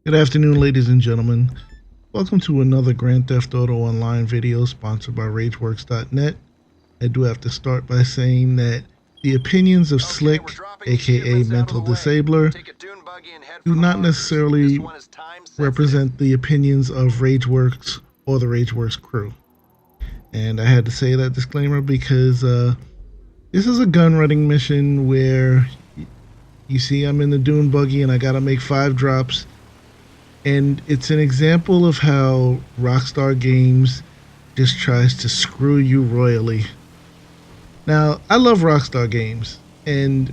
Good afternoon, ladies and gentlemen. Welcome to another Grand Theft Auto Online video sponsored by RageWorks.net. I do have to start by saying that the opinions of Slick, aka Mental Disabler, do not necessarily represent the opinions of RageWorks or the RageWorks crew. And I had to say that disclaimer because this is a gun running mission where you see I'm in the dune buggy and I gotta make 5 drops. And it's an example of how Rockstar Games just tries to screw you royally. Now, I love Rockstar Games, and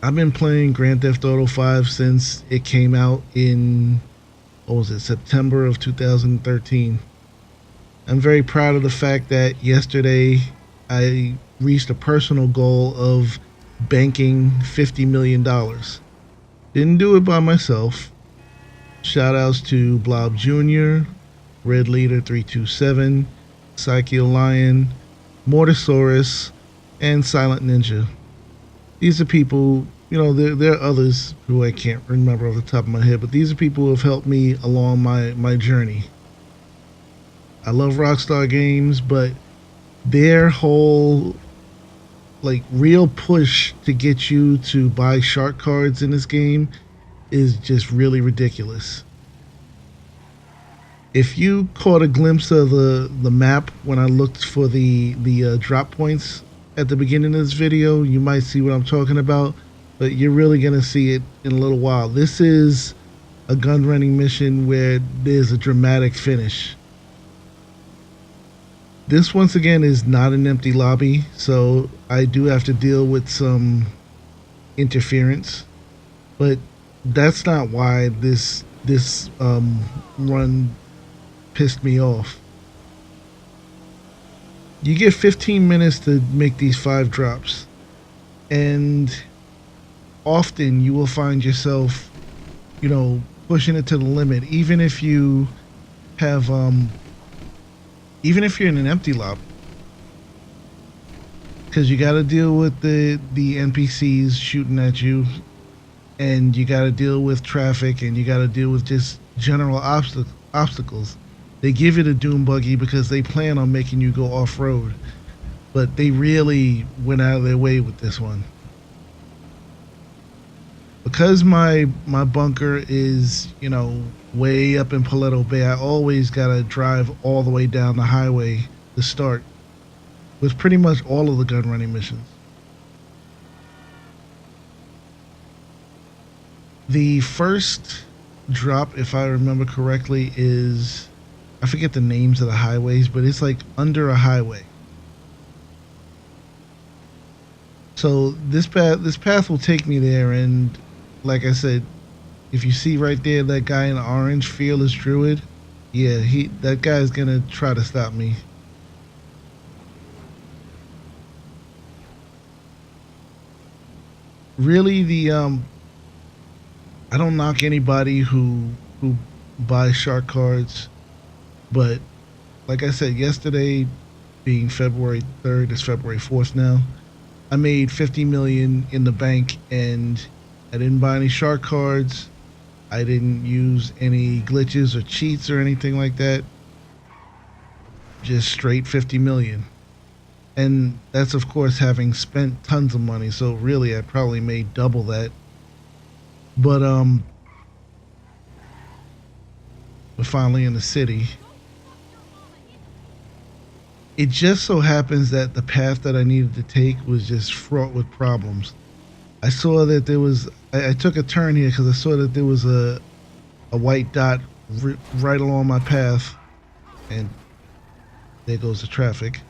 I've been playing Grand Theft Auto 5 since it came out in, September of 2013. I'm very proud of the fact that yesterday I reached a personal goal of banking $50 million. Didn't do it by myself. Shoutouts to Blob Jr., Red Leader 327, Psyche Lion, Mortosaurus, and Silent Ninja. These are people, there are others who I can't remember off the top of my head, but these are people who have helped me along my journey. I love Rockstar Games, but their whole real push to get you to buy shark cards in this game is just really ridiculous. If you caught a glimpse of the map when I looked for the drop points at the beginning of this video, you might see what I'm talking about, but you're really gonna see it in a little while. This is a gun running mission where there's a dramatic finish. This once again is not an empty lobby, so I do have to deal with some interference, but that's not why this run pissed me off. You get 15 minutes to make these 5 drops, and often you will find yourself, pushing it to the limit, even if you have even if you're in an empty lobby, because you got to deal with the NPCs shooting at you, and you got to deal with traffic, and you got to deal with just general obstacles. They give it a dune buggy because they plan on making you go off-road, but they really went out of their way with this one. Because my bunker is, way up in Paleto Bay, I always got to drive all the way down the highway to start with pretty much all of the gun running missions. The first drop, if I remember correctly, is, I forget the names of the highways, but it's like under a highway. So this path will take me there, and like I said, if you see right there that guy in the orange, Fearless Druid, yeah, that guy's gonna try to stop me. Really, I don't knock anybody who buys shark cards, but like I said, yesterday being February 3rd, it's February 4th now, I made 50 million in the bank, and I didn't buy any shark cards. I didn't use any glitches or cheats or anything like that. Just straight 50 million. And that's of course having spent tons of money, so really I probably made double that. But we're finally in the city. It just so happens that the path that I needed to take was just fraught with problems. I saw that there was, I took a turn here because I saw that there was a white dot right along my path, and there goes the traffic.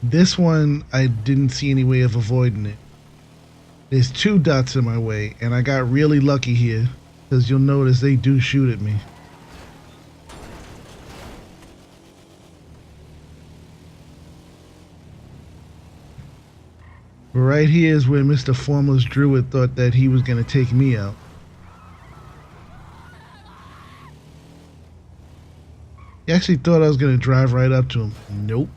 This one, I didn't see any way of avoiding it. There's 2 dots in my way, and I got really lucky here, because you'll notice they do shoot at me. Right here is where Mr. Formless Druid thought that he was going to take me out. He actually thought I was going to drive right up to him. Nope.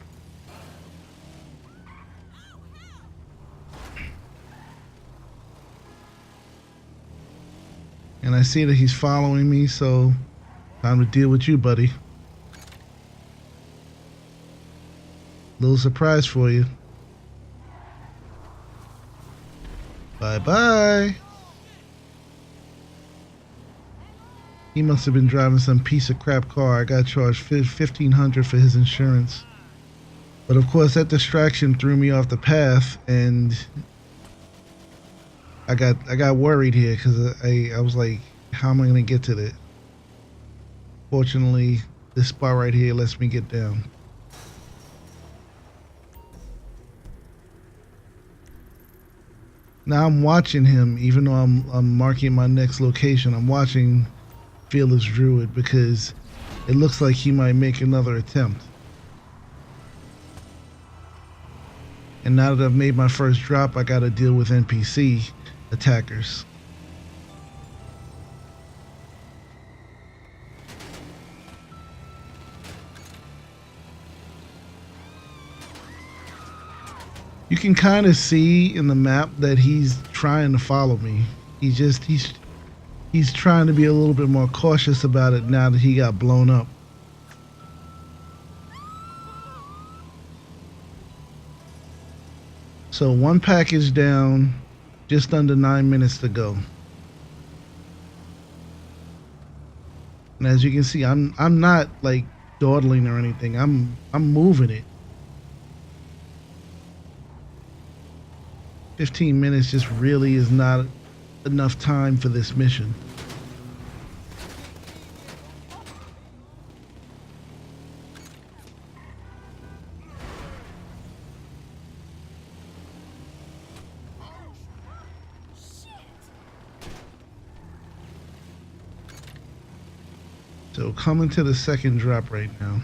And I see that he's following me, so time to deal with you, buddy. Little surprise for you. Bye-bye. He must have been driving some piece of crap car. I got charged $1,500 for his insurance. But of course, that distraction threw me off the path, and I got worried here because I was like, how am I gonna get to that? Fortunately, this spot right here lets me get down. Now I'm watching him, even though I'm marking my next location. I'm watching Fearless Druid because it looks like he might make another attempt. And now that I've made my first drop, I gotta deal with NPC attackers. You can kind of see in the map that he's trying to follow me. He's trying to be a little bit more cautious about it now that he got blown up. So one package down, just under 9 minutes to go. And as you can see, I'm not like dawdling or anything. I'm moving it. 15 minutes just really is not enough time for this mission. So coming to the second drop right now.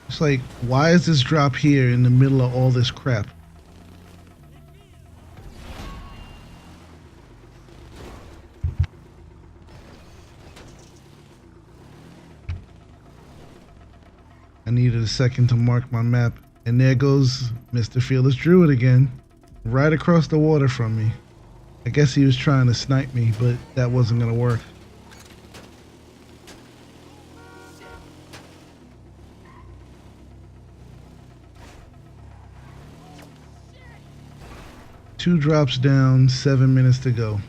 It's like, why is this drop here in the middle of all this crap? I needed a second to mark my map, and there goes Mr. Fearless Druid again, right across the water from me. I guess he was trying to snipe me, but that wasn't gonna work. Two drops down, 7 minutes to go.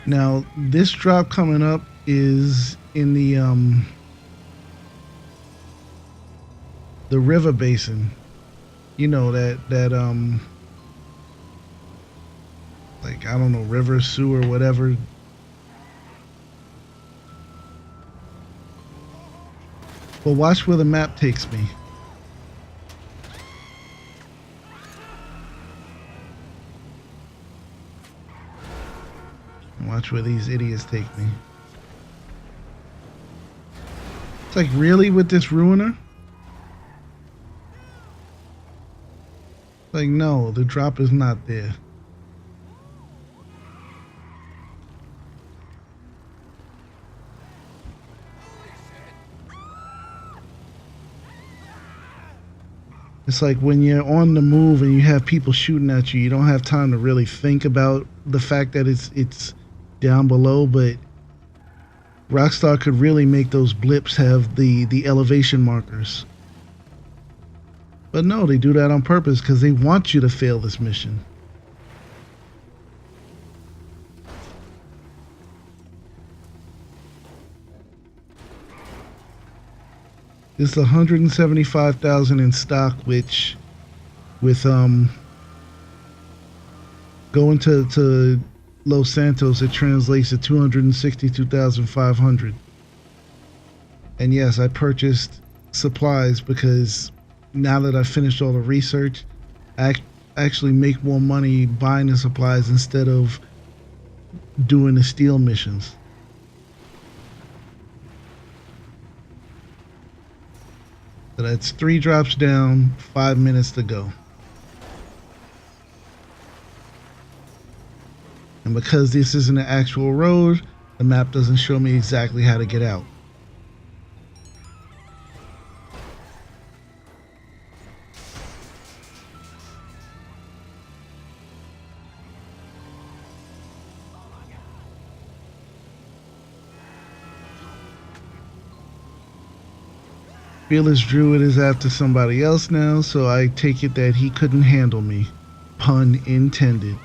Now, this drop coming up is in the river basin. You know, that like, I don't know, river, sewer, whatever. But watch where the map takes me. Watch where these idiots take me. It's like, really, with this ruiner? Like, no, the drop is not there. It's like when you're on the move and you have people shooting at you, you don't have time to really think about the fact that it's down below, but Rockstar could really make those blips have the elevation markers. But no, they do that on purpose because they want you to fail this mission. It's 175,000 in stock, which with going to Los Santos, it translates to 262,500. And yes, I purchased supplies because now that I've finished all the research, I actually make more money buying the supplies instead of doing the steal missions. So that's 3 drops down, 5 minutes to go. And because this isn't an actual road, the map doesn't show me exactly how to get out. Fearless Druid is after somebody else now, so I take it that he couldn't handle me. Pun intended.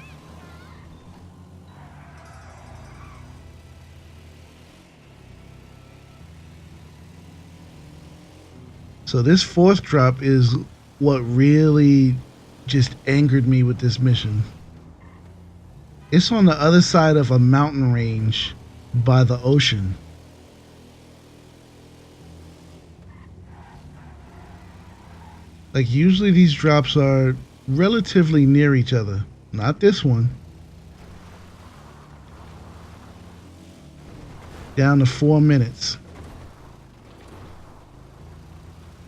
So this 4th drop is what really just angered me with this mission. It's on the other side of a mountain range by the ocean. Like, usually these drops are relatively near each other. Not this one. Down to 4 minutes.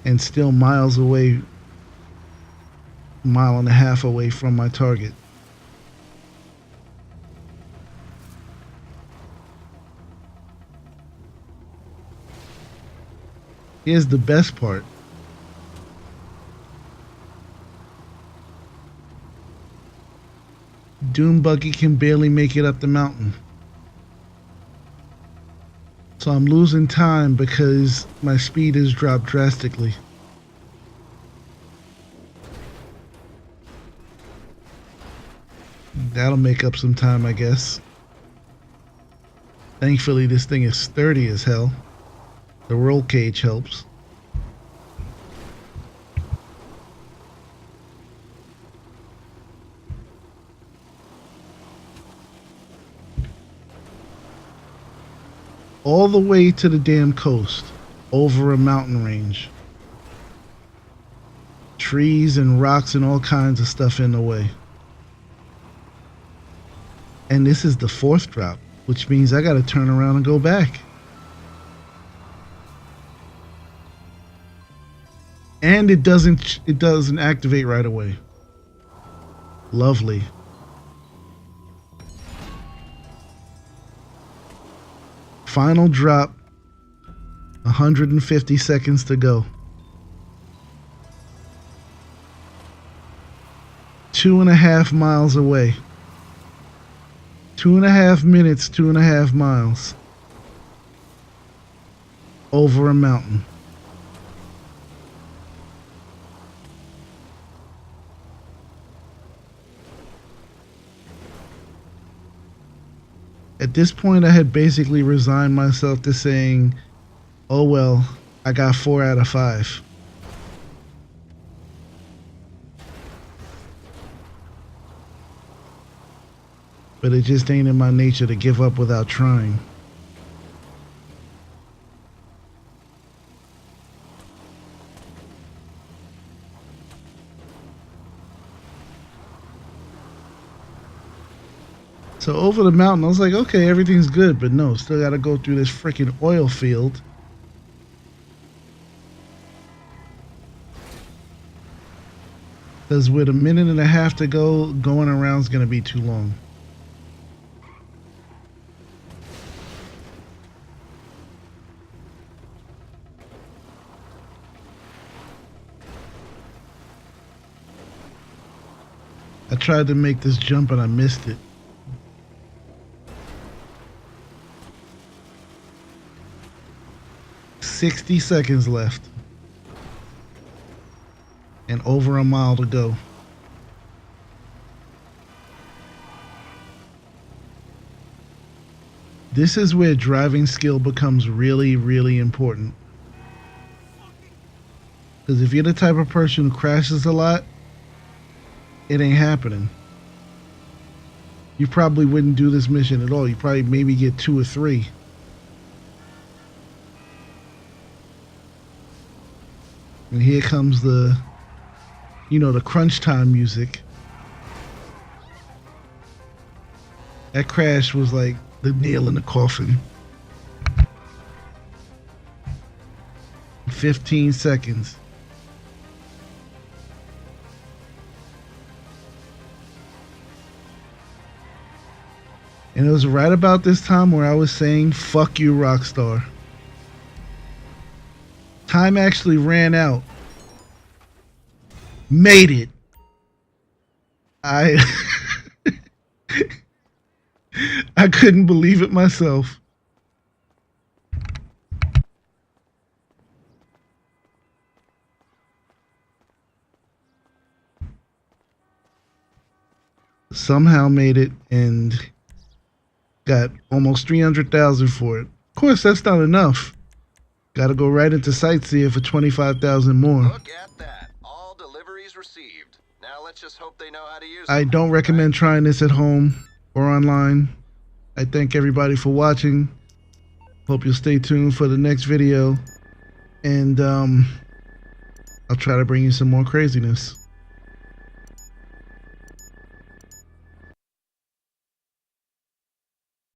And still miles away, mile and a half away from my target. Here's the best part. Doom Buggy can barely make it up the mountain. So I'm losing time because my speed has dropped drastically. That'll make up some time, I guess. Thankfully, this thing is sturdy as hell. The roll cage helps. All the way to the damn coast, over a mountain range. Trees and rocks and all kinds of stuff in the way. And this is the 4th drop, which means I gotta turn around and go back. And it doesn't activate right away. Lovely. Final drop, 150 seconds to go. 2.5 miles away. 2.5 minutes, 2.5 miles. Over a mountain. At this point, I had basically resigned myself to saying, oh well, I got 4 out of 5. But it just ain't in my nature to give up without trying. So over the mountain, I was like, okay, everything's good, but no, still gotta go through this freaking oil field. Because with 1.5 minutes to go, going around's gonna be too long. I tried to make this jump and I missed it. "60 seconds left. And over a mile to go." This is where driving skill becomes really, really important. Because if you're the type of person who crashes a lot, it ain't happening. You probably wouldn't do this mission at all. You probably maybe get 2 or 3. And here comes the, the crunch time music. That crash was like the nail in the coffin. 15 seconds. And it was right about this time where I was saying, fuck you, Rockstar. Time actually ran out. Made it. I I couldn't believe it myself. Somehow made it and got almost 300,000 for it. Of course, that's not enough. Got to go right into sightseeing for 25,000 more. Look at that. All deliveries received. Now let's just hope they know how to use I them. don't recommend trying this at home or online. I thank everybody for watching. Hope you'll stay tuned for the next video. And I'll try to bring you some more craziness.